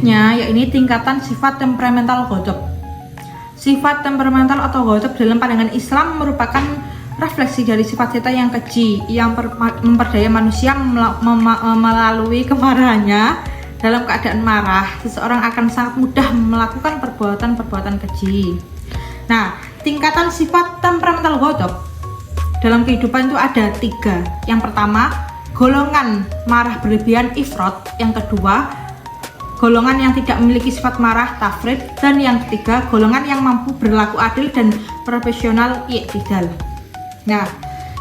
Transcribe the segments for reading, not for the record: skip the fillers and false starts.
Selanjutnya, yaitu tingkatan sifat temperamental ghadab. Sifat temperamental atau ghadab dalam pandangan Islam merupakan refleksi dari sifat-sifat yang keji yang memperdaya manusia melalui kemarahannya. Dalam keadaan marah, seseorang akan sangat mudah melakukan perbuatan-perbuatan keji. Nah, tingkatan sifat temperamental ghadab dalam kehidupan itu ada 3. Yang pertama, golongan marah berlebihan ifrat. Yang kedua, golongan yang tidak memiliki sifat marah tafrid. Dan yang ketiga, golongan yang mampu berlaku adil dan profesional i'tidal. Nah,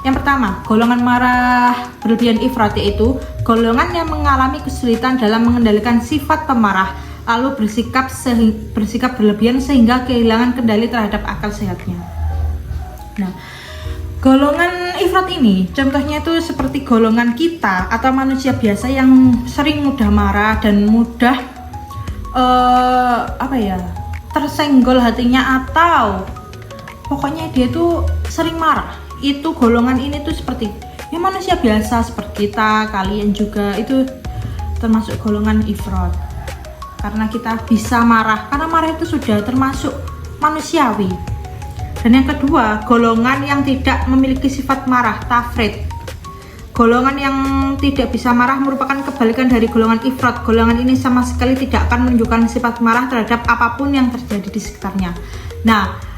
yang pertama, golongan marah berlebihan ifrat, yaitu golongan yang mengalami kesulitan dalam mengendalikan sifat pemarah, lalu bersikap berlebihan sehingga kehilangan kendali terhadap akal sehatnya. Nah, golongan ifrat ini contohnya itu seperti golongan kita atau manusia biasa yang sering mudah marah dan mudah tersenggol hatinya, atau pokoknya dia tuh sering marah. Itu golongan ini tuh seperti ya manusia biasa seperti kita, kalian juga itu termasuk golongan ifrat. Karena kita bisa marah, karena marah itu sudah termasuk manusiawi. Dan yang kedua, golongan yang tidak memiliki sifat marah tafrid. Golongan yang tidak bisa marah merupakan kebalikan dari golongan ifrat. Golongan ini sama sekali tidak akan menunjukkan sifat marah terhadap apapun yang terjadi di sekitarnya. Nah,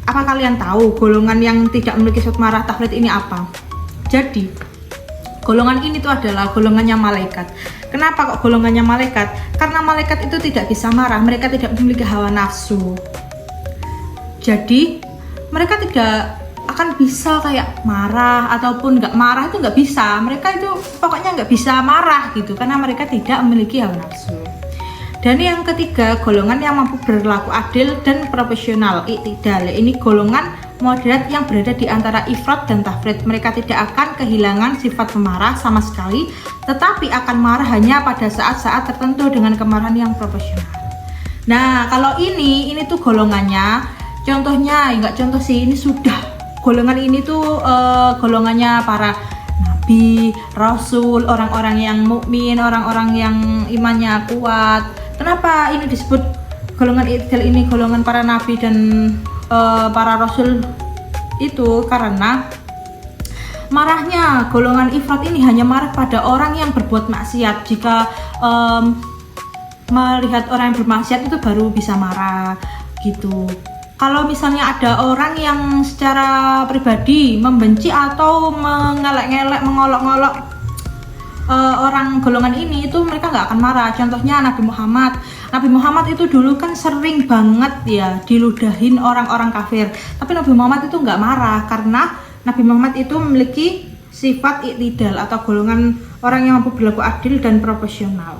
apa kalian tahu golongan yang tidak memiliki sifat marah tafrid ini apa? Jadi, golongan ini tuh adalah golongannya malaikat. Kenapa kok golongannya malaikat? Karena malaikat itu tidak bisa marah, mereka tidak memiliki hawa nafsu. Jadi mereka tidak akan bisa kayak marah ataupun nggak marah, itu nggak bisa. Mereka itu pokoknya nggak bisa marah gitu, karena mereka tidak memiliki hawa nafsu. Dan yang ketiga, golongan yang mampu berlaku adil dan profesional i'tidal. Ini golongan moderat yang berada di antara ifrat dan tafrid. Mereka tidak akan kehilangan sifat pemarah sama sekali, tetapi akan marah hanya pada saat-saat tertentu dengan kemarahan yang profesional. Nah, kalau ini tuh golongannya, contohnya enggak contoh sih, ini sudah golongan ini tuh golongannya para nabi, rasul, orang-orang yang mukmin, orang-orang yang imannya kuat. Kenapa ini disebut golongan i'tidal ini golongan para nabi dan para rasul? Itu karena marahnya golongan ifrat ini hanya marah pada orang yang berbuat maksiat. Jika melihat orang yang bermaksiat itu baru bisa marah gitu. Kalau misalnya ada orang yang secara pribadi membenci atau mengelek-ngelek, mengolok-ngolok orang golongan ini, itu mereka nggak akan marah. Contohnya Nabi Muhammad itu dulu kan sering banget ya diludahin orang-orang kafir, tapi Nabi Muhammad itu nggak marah karena Nabi Muhammad itu memiliki sifat i'tidal atau golongan orang yang mampu berlaku adil dan profesional.